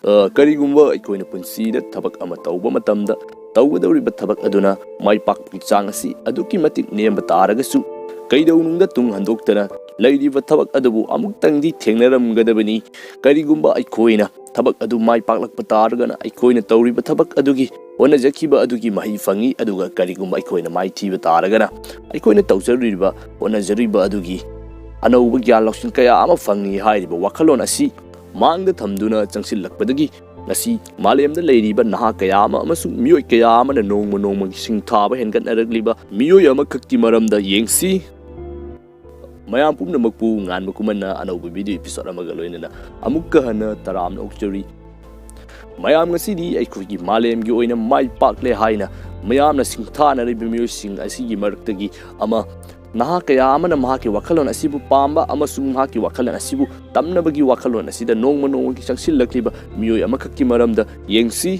ꯀꯔꯤꯒꯨꯝꯕ ꯑꯩꯈꯣꯏꯅ ꯄꯨꯟꯁꯤꯗ ꯊꯕꯛ ꯑꯃ ꯇꯧꯕ ꯃꯇꯝꯗ ꯇꯧꯒꯗꯧꯔꯤꯕ ꯊꯕꯛ ꯑꯗꯨꯅ ꯃꯥꯏ ꯄꯥꯛꯄꯒꯤ ꯆꯥꯡ ꯑꯁꯤ ꯑꯗꯨꯛꯀꯤ ꯃꯇꯤꯛ ꯅꯦꯝꯕ ꯇꯥꯔꯒꯁꯨ ꯀꯩꯗꯧꯅꯨꯡꯗ ꯇꯨꯡ ꯍꯟꯗꯣꯛꯇꯅ ꯂꯩꯔꯤꯕ ꯊꯕꯛ ꯑꯗꯨꯕꯨ ꯑꯃꯨꯛꯇꯪꯗꯤ ꯊꯦꯡꯅꯔꯝꯒꯗꯕꯅꯤ꯫ ꯀꯔꯤꯒꯨꯝꯕ ꯑꯩꯈꯣꯏꯅ ꯊꯕꯛ ꯑꯗꯨ ꯃꯥꯏ ꯄꯥꯛꯂꯛꯄ ꯇꯥꯔꯒꯅ ꯑꯩꯈꯣꯏꯅ ꯇꯧꯔꯤꯕ ꯊꯕꯛ ꯑꯗꯨꯒꯤ ꯍꯣꯠꯅꯖꯈꯤꯕ ꯑꯗꯨꯒꯤ ꯃꯍꯩ ꯐꯪꯏ, ꯑꯗꯨꯒ ꯀꯔꯤꯒꯨꯝꯕ ꯑꯩꯈꯣꯏꯅ ꯃꯥꯏꯊꯤꯕ ꯇꯥꯔꯒꯅ ꯑꯩꯈꯣꯏꯅ ꯇꯧꯖꯔꯤꯕ ꯍꯣꯠꯅꯖꯔꯤꯕ ꯑꯗꯨꯒꯤ ꯑꯅꯧꯕ ꯒ꯭ꯌꯥꯟ ꯂꯧꯁꯤꯡ ꯀꯌా ꯑꯃ ꯐꯪꯏ꯫ ꯍꯥꯏꯔꯤꯕ ꯋꯥꯈꯜꯂꯣꯟ ꯑꯁꯤ ꯃꯥꯡꯗ ꯊꯝꯗꯨꯅ ꯆꯪꯁꯤꯜꯂꯛꯄꯗꯒꯤ ꯉꯁꯤ ꯃꯥꯂꯦꯝꯗ ꯂꯩꯔꯤꯕ ꯅꯍꯥ ꯀꯌꯥ ꯑꯃ ꯑꯃꯁꯨꯡ ꯃꯤꯑꯣꯏ ꯀꯌꯥ ꯑꯃꯅ ꯅꯣꯡꯃ ꯅꯣꯡꯃꯒꯤ ꯁꯤꯡꯊꯥꯕ ꯍꯦꯟꯒꯠꯅꯔꯛꯂꯤꯕ ꯃꯤꯑꯣꯏ ꯑꯃꯈꯛꯀꯤ ꯃꯔꯝꯗ ꯌꯦꯡꯁꯤ꯫ ꯃꯌꯥꯝ ꯄꯨꯝꯅꯃꯛꯄꯨ ꯉꯥꯟꯕ ꯀꯨꯝꯃꯟꯅ ꯑꯅꯧꯕ ꯚꯤꯗꯤꯑꯣ ꯑꯦꯄꯤꯁꯣꯗ ꯑꯃꯒ ꯂꯣꯏꯅꯅ ꯑꯃꯨꯛꯀ ꯍꯟꯅ ꯇꯔꯥꯝꯅ ꯑꯣꯛꯆꯔꯤ꯫ ꯃꯌꯥꯝ ꯉꯁꯤꯗꯤ ꯑꯩꯈꯣꯏꯒꯤ ꯃꯥꯂꯦꯝꯒꯤ ꯑꯣꯏꯅ ꯃꯥꯏ ꯄꯥꯛꯂꯦ ꯍꯥꯏꯅ ꯃꯌꯥꯝꯅ ꯁꯤꯡꯊꯥꯅꯔꯤꯕ ꯃꯤꯑꯣꯏꯁꯤꯡ ꯑꯁꯤꯒꯤ ꯃꯔꯛꯇꯒꯤ ꯑꯃ ꯅꯍꯥ ꯀꯌꯥ ꯑꯃꯅ ꯃꯍꯥꯛꯀꯤ ꯋꯥꯈꯜꯂꯣꯟ ꯑꯁꯤꯕꯨ ꯄꯥꯝꯕ ꯑꯃꯁꯨꯡ ꯃꯍꯥꯛꯀꯤ ꯋꯥꯈꯜꯂꯣꯟ ꯑꯁꯤꯕు ꯇꯝꯅꯕꯒꯤ ꯋꯥꯈꯜꯂꯣꯟ ꯑꯁꯤꯗ ꯅꯣꯡꯃ ꯅꯣꯡꯃꯒꯤ ꯆꯪꯁꯤꯜꯂꯛꯂꯤꯕ ꯃꯤꯑꯣꯏ ꯑꯃꯈꯛꯀꯤ ꯃꯔꯝꯗ ꯌꯦꯡꯁꯤ꯫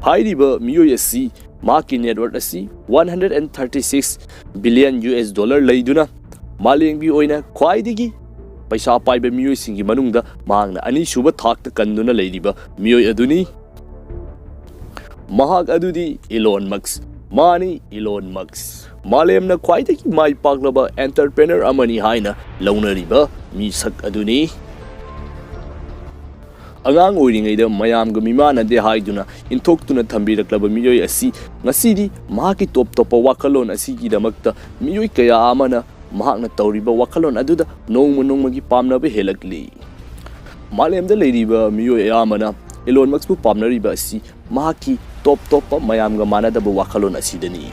ꯍꯥꯏꯔꯤꯕ ꯃꯤꯑꯣꯏ ꯑꯁꯤ ꯃꯍꯥꯛꯀꯤ ꯅꯦꯠꯋꯥꯔꯊ ꯑꯁꯤ $136 ꯕꯤꯂꯤꯌꯟ ꯂꯩꯗꯨꯅ ꯃꯥꯂꯦꯝꯒꯤ ꯑꯣꯏꯅ ꯈ꯭ꯋꯥꯏꯗꯒꯤ ꯄꯩꯁꯥ ꯄꯥꯏꯕ ꯃꯤꯑꯣꯏꯁꯤꯡꯒꯤ ꯃꯅꯨꯡꯗ ꯃꯍꯥꯛꯅ ꯑꯅꯤꯁꯨꯕ ꯊꯥꯛꯇ ꯀꯟꯗꯨꯅ ꯂꯩꯔꯤꯕ ꯃꯤꯑꯣꯏ ꯑꯗꯨꯅꯤ꯫ ꯃꯍꯥꯛ ꯑꯗꯨꯗꯤ ꯏꯂꯣꯟ ꯃꯁꯛ꯫ ꯃꯥꯅꯤ, ꯏꯂꯣꯟ ꯃꯁꯛ ꯃꯥꯂꯦꯝꯅ ꯈ꯭ꯋꯥꯏꯗꯒꯤ ꯃꯥꯏ ꯄꯥꯛꯂꯕ ꯑꯦꯟꯇꯔꯄ꯭ꯔꯦꯅꯔ ꯑꯃꯅꯤ ꯍꯥꯏꯅ ꯂꯧꯅꯔꯤꯕ ꯃꯤꯁꯛ ꯑꯗꯨꯅꯤ꯫ ꯑꯉꯥꯡ ꯑꯣꯏꯔꯤꯉꯩꯗ ꯃꯌꯥꯝꯒ ꯃꯤꯃꯥꯟꯅꯗꯦ ꯍꯥꯏꯗꯨꯅ ꯏꯟꯊꯣꯛꯇꯨꯅ ꯊꯝꯕꯤꯔꯛꯂꯕ ꯃꯤꯑꯣꯏ ꯑꯁꯤ ꯉꯁꯤꯗꯤ ꯃꯍꯥꯛꯀꯤ ꯇꯣꯞ ꯇꯣꯞꯄ ꯋꯥꯈꯜꯂꯣꯟ ꯑꯁꯤꯒꯤꯗꯃꯛꯇ ꯃꯤꯑꯣꯏ ꯀꯌꯥ ꯑꯃꯅ ꯃꯍꯥꯛꯅ ꯇꯧꯔꯤꯕ ꯋꯥꯈꯜꯂꯣꯟ ꯑꯗꯨꯗ ꯅꯣꯡꯃ ꯅꯣꯡꯃꯒꯤ ꯄꯥꯝꯅꯕ ꯍꯦꯜꯂꯛꯂꯤ꯫ ꯃꯥꯂꯦꯝꯗ ꯂꯩꯔꯤꯕ ꯃꯤꯑꯣꯏ ꯑꯌꯥꯝꯕꯅ ꯏꯂꯣꯟ ꯃꯁꯛꯄꯨ ꯄꯥꯝꯅꯔꯤꯕ ꯑꯁꯤ ꯃꯍꯥꯛꯀꯤ ꯇꯣꯞ ꯇꯣꯞꯄ ꯃꯌꯥꯝꯒ ꯃꯥꯟꯅꯗꯕ ꯋꯥꯈꯜꯂꯣꯟ ꯑꯁꯤꯗꯅꯤ꯫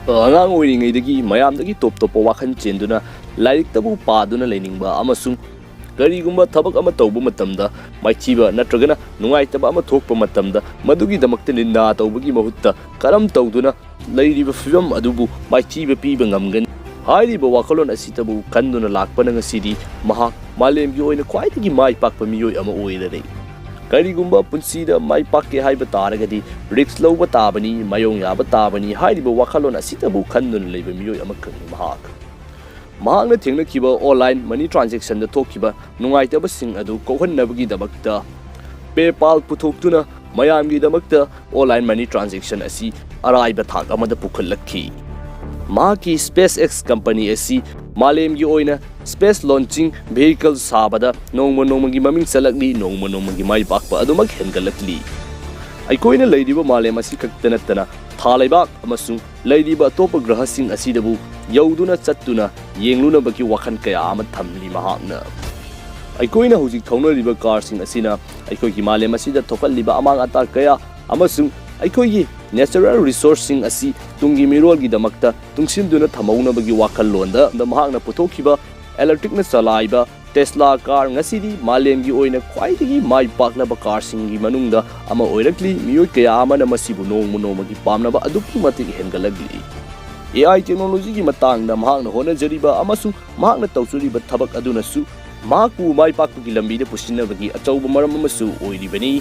ꯑꯉꯥꯡ ꯑꯣꯏꯔꯤꯉꯩꯗꯒꯤ ꯃꯌꯥꯝꯗꯒꯤ ꯇꯣꯞ ꯇꯣꯞꯄ ꯋꯥꯈꯜ ꯆꯦꯟꯗꯨꯅ ꯂꯥꯏꯔꯤꯛꯇꯕꯨ ꯄꯥꯗꯨꯅ ꯂꯩꯅꯤꯡꯕ ꯑꯃꯁꯨꯡ ꯀꯔꯤꯒꯨꯝꯕ ꯊꯕꯛ ꯑꯃ ꯇꯧꯕ ꯃꯇꯝꯗ ꯃꯥꯏꯊꯤꯕ ꯅꯠꯇ꯭ꯔꯒꯅ ꯅꯨꯡꯉꯥꯏꯇꯕ ꯑꯃ ꯊꯣꯛꯄ ꯃꯇꯝꯗ ꯃꯗꯨꯒꯤꯗꯃꯛꯇ ꯅꯤꯟꯗꯥ ꯇꯧꯕꯒꯤ ꯃꯍꯨꯠꯇ ꯀꯔꯝ ꯇꯧꯗꯨꯅ ꯂꯩꯔꯤꯕ ꯐꯤꯚꯝ ꯑꯗꯨꯕꯨ ꯃꯥꯏꯊꯤꯕ ꯄꯤꯕ ꯉꯝꯒꯅꯤ ꯍꯥꯏꯔꯤꯕ ꯋꯥꯈꯜꯂꯣꯟ ꯑꯁꯤꯇꯕꯨ ꯈꯟꯗꯨꯅ ꯂꯥꯛꯄꯅ ꯉꯁꯤꯗꯤ ꯃꯍꯥꯛ ꯃꯥꯂꯦꯝꯒꯤ ꯑꯣꯏꯅ ꯈ꯭ꯋꯥꯏꯗꯒꯤ ꯃꯥꯏ ꯄꯥꯛꯄ ꯃꯤꯑꯣꯏ ꯑꯃ ꯑꯣꯏꯔꯔꯦ꯫ ꯀꯔꯤꯒꯨꯝꯕ ꯄꯨꯟꯁꯤꯗ ꯃꯥꯏ ꯄꯥꯛꯀꯦ ꯍꯥꯏꯕ ꯇꯥꯔꯒꯗꯤ ꯔꯤꯁꯛ ꯂꯧꯕ ꯇꯥꯕꯅꯤ, ꯃꯥꯌꯣꯡ ꯌꯥꯕ ꯇꯥꯕꯅꯤ ꯍꯥꯏꯔꯤꯕ ꯋꯥꯈꯜꯂꯣꯟ ꯑꯁꯤꯇꯕꯨ ꯈꯟꯗꯨꯅ ꯂꯩꯕ ꯃꯤꯑꯣꯏ ꯑꯃꯈꯛꯅꯤ ꯃꯍꯥꯛ꯫ ꯃꯍꯥꯛꯅ ꯊꯦꯡꯅꯈꯤꯕ ꯑꯣꯟꯂꯥꯏꯟ ꯃꯅꯤ ꯇ꯭ꯔꯥꯟꯖꯦꯛꯁꯟꯗ ꯊꯣꯛꯈꯤꯕ ꯅꯨꯡꯉꯥꯏꯇꯕꯁꯤꯡ ꯑꯗꯨ ꯀꯣꯛꯍꯟꯅꯕꯒꯤꯗꯃꯛꯇ ꯄꯦꯄꯥꯜ ꯄꯨꯊꯣꯛꯇꯨꯅ ꯃꯌꯥꯝꯒꯤꯗꯃꯛꯇ ꯑꯣꯟꯂꯥꯏꯟ ꯃꯅꯤ ꯇ꯭ꯔꯥꯟꯖꯦꯛꯁꯟ ꯑꯁꯤ ꯑꯔꯥꯏꯕ ꯊꯥꯛ ꯑꯃꯗ ꯄꯨꯈꯠꯂꯛꯈꯤ꯫ ꯃꯍꯥꯛꯀꯤ SpaceX ꯀꯝꯄꯅꯤ ꯑꯁꯤ ꯃꯥꯂꯦꯝꯒꯤ ꯑꯣꯏꯅ ꯁ꯭ꯄꯦꯁ ꯂꯣꯟꯆꯤꯡ ꯚꯦꯍꯤꯀꯜ ꯁꯥꯕꯗ ꯅꯣꯡꯃ ꯅꯣꯡꯃꯒꯤ ꯃꯃꯤꯡ ꯆꯠꯂꯛꯂꯤ, ꯅꯣꯡꯃ ꯅꯣꯡꯃꯒꯤ ꯃꯥꯏ ꯄꯥꯛꯄ ꯑꯗꯨꯃꯛ ꯍꯦꯟꯒꯠꯂꯛꯂꯤ꯫ ꯑꯩꯈꯣꯏꯅ ꯂꯩꯔꯤꯕ ꯃꯥꯂꯦꯝ ꯑꯁꯤ ꯈꯛꯇ ꯅꯠꯇꯅ ꯊꯥ ꯂꯩꯕꯥꯛ ꯑꯃꯁꯨꯡ ꯂꯩꯔꯤꯕ ꯑꯇꯣꯞꯄ ꯒ꯭ꯔꯍꯁꯤꯡ ꯑꯁꯤꯗꯕꯨ ꯌꯧꯗꯨꯅ ꯆꯠꯇꯨꯅ ꯌꯦꯡꯂꯨꯅꯕꯒꯤ ꯋꯥꯈꯜ ꯀꯌꯥ ꯑꯃ ꯊꯝꯂꯤ ꯃꯍꯥꯛꯅ꯫ ꯑꯩꯈꯣꯏꯅ ꯍꯧꯖꯤꯛ ꯊꯧꯅꯔꯤꯕ ꯀꯥꯔꯁꯤꯡ ꯑꯁꯤꯅ ꯑꯩꯈꯣꯏꯒꯤ ꯃꯥꯂꯦꯝ ꯑꯁꯤꯗ ꯊꯣꯛꯍꯜꯂꯤꯕ ꯑꯃꯥꯡ ꯑꯇꯥ ꯀꯌꯥ ꯑꯃꯁꯨꯡ ꯑꯩꯈꯣꯏꯒꯤ ꯅꯦꯆꯔꯦꯜ ꯔꯤꯁꯣꯔꯁꯁꯤꯡ ꯑꯁꯤ ꯇꯨꯡꯒꯤ ꯃꯤꯔꯣꯜꯒꯤꯗꯃꯛꯇ ꯇꯨꯡꯁꯤꯟꯗꯨꯅ ꯊꯝꯍꯧꯅꯕꯒꯤ ꯋꯥꯈꯜꯂꯣꯟꯗ ꯃꯍꯥꯛꯅ ꯄꯨꯊꯣꯛꯈꯤꯕ ꯏꯂꯦꯛꯇ꯭ꯔꯤꯛꯅ ꯆꯂꯥꯏꯕ ꯇꯦꯁꯂꯥ ꯀꯥꯔ ꯉꯁꯤꯗꯤ ꯃꯥꯂꯦꯝꯒꯤ ꯑꯣꯏꯅ ꯈ꯭ꯋꯥꯏꯗꯒꯤ ꯃꯥꯏ ꯄꯥꯛꯂꯕ ꯀꯥꯔꯁꯤꯡꯒꯤ ꯃꯅꯨꯡꯗ ꯑꯃ ꯑꯣꯏꯔꯛꯂꯤ꯫ ꯃꯤꯑꯣꯏ ꯀꯌꯥ ꯑꯃꯅ ꯃꯁꯤꯕꯨ ꯅꯣꯡꯃ ꯅꯣꯡꯃꯒꯤ ꯄꯥꯝꯅꯕ ꯑꯗꯨꯛꯀꯤ ꯃꯇꯤꯛ ꯍꯦꯟꯒꯠꯂꯛꯂꯤ꯫ AI ꯇꯦꯛꯅꯣꯂꯣꯖꯤꯒꯤ ꯃꯇꯥꯡꯗ ꯃꯍꯥꯛꯅ ꯍꯣꯠꯅꯖꯔꯤꯕ ꯑꯃꯁꯨꯡ ꯃꯍꯥꯛꯅ ꯇꯧꯖꯔꯤꯕ ꯊꯕꯛ ꯑꯗꯨꯅꯁꯨ ꯃꯍꯥꯛꯄꯨ ꯃꯥꯏ ꯄꯥꯛꯄꯒꯤ ꯂꯝꯕꯤꯗ ꯄꯨꯁꯤꯟꯅꯕꯒꯤ ꯑꯆꯧꯕ ꯃꯔꯝ ꯑꯃꯁꯨ ꯑꯣꯏꯔꯤꯕꯅꯤ꯫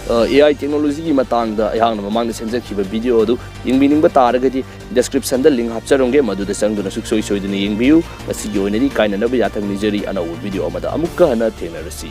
AI ꯇꯦꯛꯅꯣꯂꯣꯖꯤꯒꯤ ꯃꯇꯥꯡꯗ ꯑꯩꯍꯥꯛꯅ ꯃꯃꯥꯡꯗ ꯁꯦꯝꯖꯈꯤꯕ ꯚꯤꯗꯤꯑꯣ ꯑꯗꯨ ꯌꯦꯡꯕꯤꯅꯤꯡꯕ ꯇꯥꯔꯒꯗꯤ ꯗꯤꯁꯀ꯭ꯔꯤꯞꯁꯟꯗ ꯂꯤꯡꯛ ꯍꯥꯞꯆꯔꯝꯒꯦ, ꯃꯗꯨꯗ ꯆꯪꯗꯨꯅ ꯁꯨꯡꯁꯣꯏ ꯁꯣꯏꯗꯅ ꯌꯦꯡꯕꯤꯌꯨ꯫ ꯉꯁꯤꯒꯤ ꯑꯣꯏꯅꯗꯤ ꯀꯥꯏꯅꯅꯕ ꯌꯥꯊꯪ ꯅꯤꯖꯔꯤ꯫ ꯑꯅꯧꯕ ꯚꯤꯗꯤꯑꯣ ꯑꯃꯗ ꯑꯃꯨꯛꯀ ꯍꯟꯅ ꯊꯦꯡꯅꯔꯁꯤ꯫